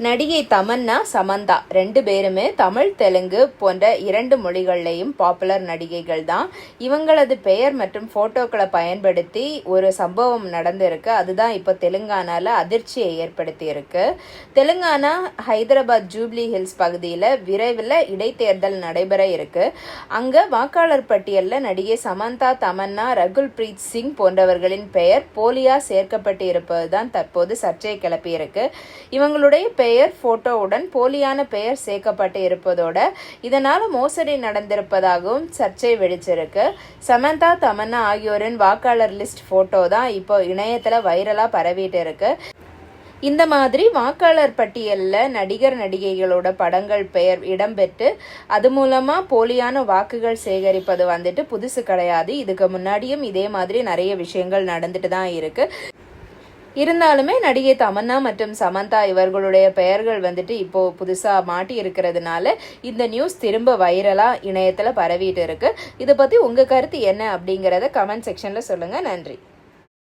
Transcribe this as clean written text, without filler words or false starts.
நடிகை தமன்னா, சமந்தா 2 பேருமே தமிழ், தெலுங்கு போன்ற 2 மொழிகள்லையும் பாப்புலர் நடிகைகள் தான். இவங்களது பெயர் மற்றும் போட்டோக்களை பயன்படுத்தி ஒரு சம்பவம் நடந்திருக்கு. அதுதான் இப்போ தெலுங்கானால அதிர்ச்சியை ஏற்படுத்தி இருக்கு. தெலுங்கானா ஹைதராபாத் ஜூப்ளி ஹில்ஸ் பகுதியில் விரைவில் இடைத்தேர்தல் நடைபெற இருக்கு. அங்கே வாக்காளர் பட்டியலில் நடிகை சமந்தா, தமன்னா, ரகுல் பிரீத் சிங் போன்றவர்களின் பெயர் போலியா சேர்க்கப்பட்டு இருப்பது தான் தற்போது சர்ச்சை கிளப்பியிருக்கு. இவங்களுடைய பெயர் போட்டோவுடன் போலியான பெயர் சேர்க்கப்பட்டு இருப்பதோட இதனால மோசடி நடந்திருப்பதாகவும் சர்ச்சை வெடிச்சிருக்கு. சமந்தா, தமன்னா ஆகியோரின் வாக்காளர் லிஸ்ட் போட்டோ தான் இப்போ இணையத்துல வைரலா பரவிட்டு இருக்கு. இந்த மாதிரி வாக்காளர் பட்டியலில் நடிகர் நடிகைகளோட படங்கள் பெயர் இடம்பெற்று அது மூலமா போலியான வாக்குகள் சேகரிப்பது வந்துட்டு புதுசு கிடையாது. இதுக்கு முன்னாடியும் இதே மாதிரி நிறைய விஷயங்கள் நடந்துட்டு தான் இருக்கு. இருந்தாலுமே நடிகை தமன்னா மற்றும் சமந்தா இவர்களுடைய பெயர்கள் வந்துட்டு இப்போ புதுசா மாட்டி இருக்கிறதுனால இந்த நியூஸ் திரும்ப வைரலா இணையத்துல பரவிட்டு இருக்கு. இதை பத்தி உங்க கருத்து என்ன அப்படிங்கறத கமெண்ட் செக்ஷன்ல சொல்லுங்க. நன்றி.